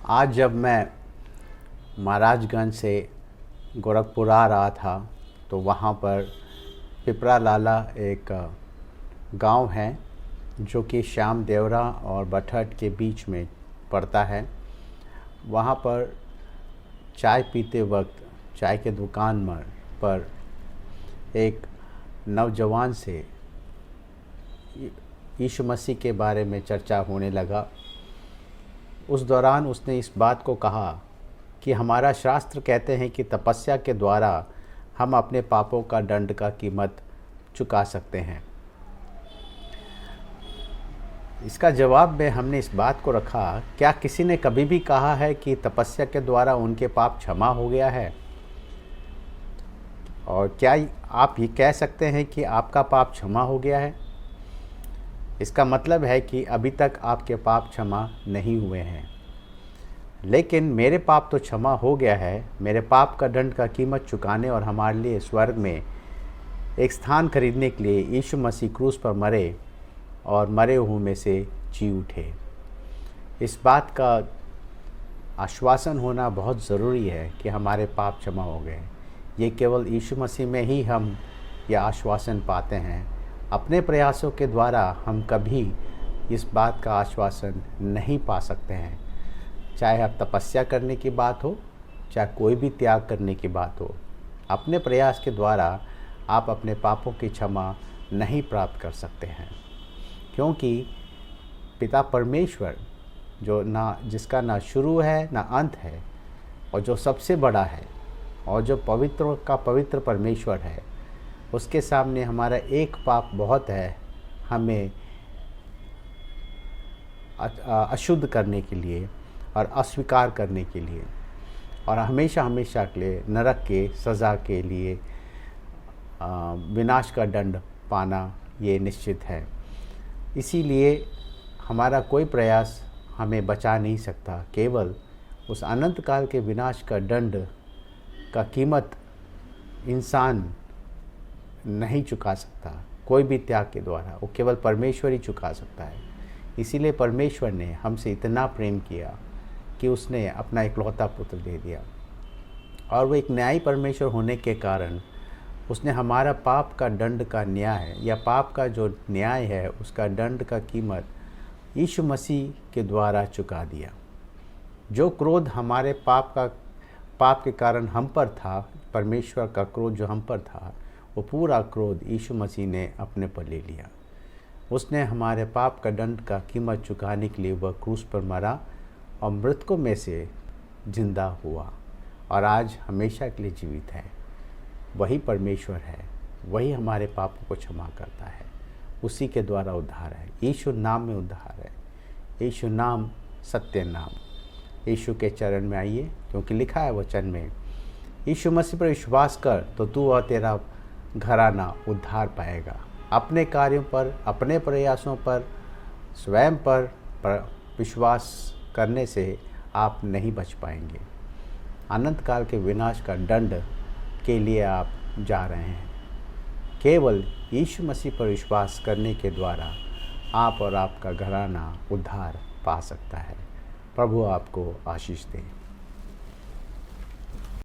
आज जब मैं महाराजगंज से गोरखपुर आ रहा था तो वहाँ पर पिपरा लाला एक गांव है जो कि श्याम देवरा और बठट के बीच में पड़ता है। वहाँ पर चाय पीते वक्त चाय के दुकान पर एक नौजवान से यीशु मसीह के बारे में चर्चा होने लगा। उस दौरान उसने इस बात को कहा कि हमारा शास्त्र कहते हैं कि तपस्या के द्वारा हम अपने पापों का दंड का कीमत चुका सकते हैं। इसका जवाब में हमने इस बात को रखा, क्या किसी ने कभी भी कहा है कि तपस्या के द्वारा उनके पाप क्षमा हो गया है? और क्या आप ये कह सकते हैं कि आपका पाप क्षमा हो गया है? इसका मतलब है कि अभी तक आपके पाप क्षमा नहीं हुए हैं। लेकिन मेरे पाप तो क्षमा हो गया है। मेरे पाप का दंड का कीमत चुकाने और हमारे लिए स्वर्ग में एक स्थान खरीदने के लिए यीशु मसीह क्रूस पर मरे और मरे हुए में से जी उठे। इस बात का आश्वासन होना बहुत ज़रूरी है कि हमारे पाप क्षमा हो गए। ये केवल यीशु मसीह में ही हम यह आश्वासन पाते हैं। अपने प्रयासों के द्वारा हम कभी इस बात का आश्वासन नहीं पा सकते हैं। चाहे अब तपस्या करने की बात हो, चाहे कोई भी त्याग करने की बात हो, अपने प्रयास के द्वारा आप अपने पापों की क्षमा नहीं प्राप्त कर सकते हैं। क्योंकि पिता परमेश्वर जिसका ना शुरू है ना अंत है और जो सबसे बड़ा है और जो पवित्र का पवित्र परमेश्वर है, उसके सामने हमारा एक पाप बहुत है हमें अशुद्ध करने के लिए और अस्वीकार करने के लिए और हमेशा हमेशा के लिए नरक के सज़ा के लिए विनाश का दंड पाना ये निश्चित है। इसीलिए हमारा कोई प्रयास हमें बचा नहीं सकता। केवल उस अनंत काल के विनाश का दंड का कीमत इंसान नहीं चुका सकता कोई भी त्याग के द्वारा, वो केवल परमेश्वर ही चुका सकता है। इसीलिए परमेश्वर ने हमसे इतना प्रेम किया कि उसने अपना इकलौता पुत्र दे दिया। और वो एक न्यायी परमेश्वर होने के कारण उसने हमारा पाप का दंड का न्याय या पाप का जो न्याय है उसका दंड का कीमत यीशु मसीह के द्वारा चुका दिया। जो क्रोध हमारे पाप के कारण हम पर था, परमेश्वर का क्रोध जो हम पर था, वो पूरा क्रोध यीशु मसीह ने अपने पर ले लिया। उसने हमारे पाप का दंड का कीमत चुकाने के लिए वह क्रूस पर मरा और मृतकों में से जिंदा हुआ और आज हमेशा के लिए जीवित है। वही परमेश्वर है, वही हमारे पापों को क्षमा करता है। उसी के द्वारा उद्धार है। यीशु नाम में उद्धार है। यीशु नाम सत्य नाम। यीशु के चरण में आइए, क्योंकि लिखा है वचन में, यीशु मसीह पर विश्वास कर तो तू और तेरा घराना उद्धार पाएगा। अपने कार्यों पर, अपने प्रयासों पर, स्वयं पर विश्वास करने से आप नहीं बच पाएंगे। अनंत काल के विनाश का दंड के लिए आप जा रहे हैं। केवल यीशु मसीह पर विश्वास करने के द्वारा आप और आपका घराना उद्धार पा सकता है। प्रभु आपको आशीष दे।